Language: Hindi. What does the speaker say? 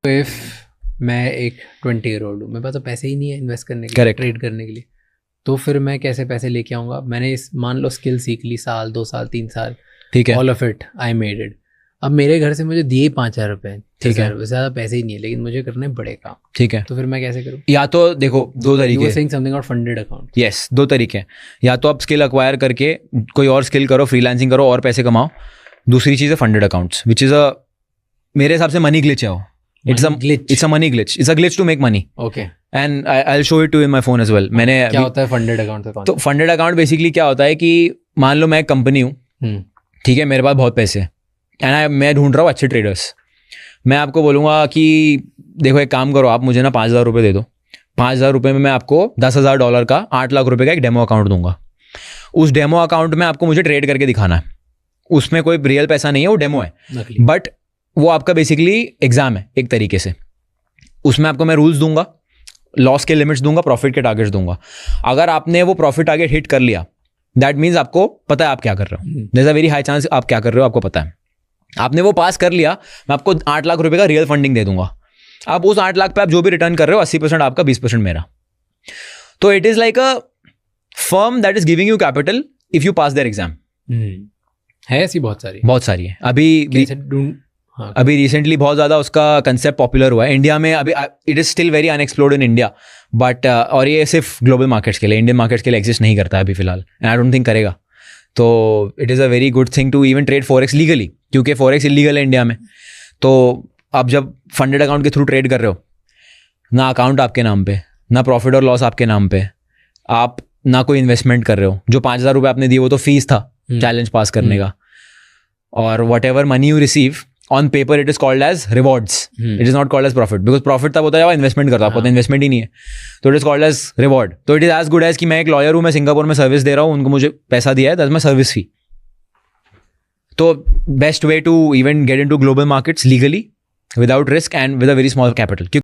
इफ मैं एक 20-year-old हूँ, मेरे पास तो पैसे ही नहीं है इन्वेस्ट करने के लिए, Correct. ट्रेड करने के लिए, तो फिर मैं कैसे पैसे लेके आऊँगा? मैंने इस मान लो स्किल सीख ली, साल 2 साल 3 साल, ठीक है, all of it I made it. अब मेरे घर से मुझे दिए 5,000 रुपये, ठीक है, ज़्यादा पैसे ही नहीं है, लेकिन मुझे करने हैं बड़े काम, ठीक है। तो फिर मैं कैसे करूँ? या तो देखो दो तरीके, saying something about funded account. Yes, दो तरीके हैं। या तो आप स्किल अक्वायर करके कोई और स्किल करो, फ्रीलांसिंग करो और पैसे कमाओ। दूसरी चीज़ है funded accounts, which is a, मेरे हिसाब से मनी ग्लिच है वो। It's a money glitch, it's a glitch to make money. Okay, and I will show it to in my phone as well. मैंने क्या होता है फंडेड अकाउंट? तो फंडेड अकाउंट बेसिकली क्या होता है कि मान लो मैं एक कंपनी हूँ, ठीक है, मेरे पास बहुत पैसे हैं एंड मैं ढूंढ रहा हूँ अच्छे ट्रेडर्स। मैं आपको बोलूँगा कि देखो एक काम करो, आप मुझे ना 5,000 रुपये दे दो। 5,000 रुपये में मैं आपको $10,000 का 8 लाख रुपए का एक डेमो अकाउंट दूंगा। उस डेमो अकाउंट में आपको मुझे ट्रेड करके दिखाना है। उसमें कोई रियल पैसा नहीं है, वो डेमो है, बट वो आपका बेसिकली एग्जाम है एक तरीके से। उसमें आपको मैं रूल्स दूंगा, लॉस के लिमिट्स दूंगा, प्रॉफिट के टारगेट्स दूंगा। अगर आपने वो प्रॉफिट टारगेट हिट कर लिया, दैट मीन्स आपको पता है आप क्या कर रहे हो। There is a very high chance आप क्या कर रहे हो आपको पता है। आपने वो पास कर लिया, मैं आपको 8 लाख रुपए का रियल फंडिंग दे दूंगा। अब उस 8 लाख पे आप जो भी रिटर्न कर रहे हो 80% आपका, 20% मेरा। तो it is like a firm that is giving you capital if you pass their exam. है ऐसी बहुत सारी है। अभी रिसेंटली बहुत ज़्यादा उसका कंसेप्ट पॉपुलर हुआ है इंडिया में। अभी it is still very unexplored in India, but और ये सिर्फ ग्लोबल मार्केट्स के लिए, इंडियन मार्केट्स के लिए एग्जिस्ट नहीं करता है अभी फिलहाल, एंड आई डोंट थिंक करेगा। तो it is a very good thing to even trade forex legally, क्योंकि फॉरेक्स इलीगल है इंडिया में। तो आप जब फंडेड अकाउंट के थ्रू ट्रेड कर रहे हो, ना अकाउंट आपके नाम पे, ना प्रॉफिट और लॉस आपके नाम पे, आप ना कोई इन्वेस्टमेंट कर रहे हो। जो 5,000 रुपये आपने दिए वो तो फीस था चैलेंज पास करने का, और whatever money you receive on paper it is called as rewards, it is not called as profit, because profit तब होता है जब इन्वेस्टमेंट करता है, आपको इन्वेस्टमेंट ही नहीं है, तो it is called as reward. तो it is as good as कि मैं एक लॉयर हूँ, मैं सिंगापुर में सर्विस दे रहा हूँ, उनको मुझे पैसा दिया है, दैट्स माय सर्विस फी। तो best way to even get into global markets legally without risk and with a very small capital.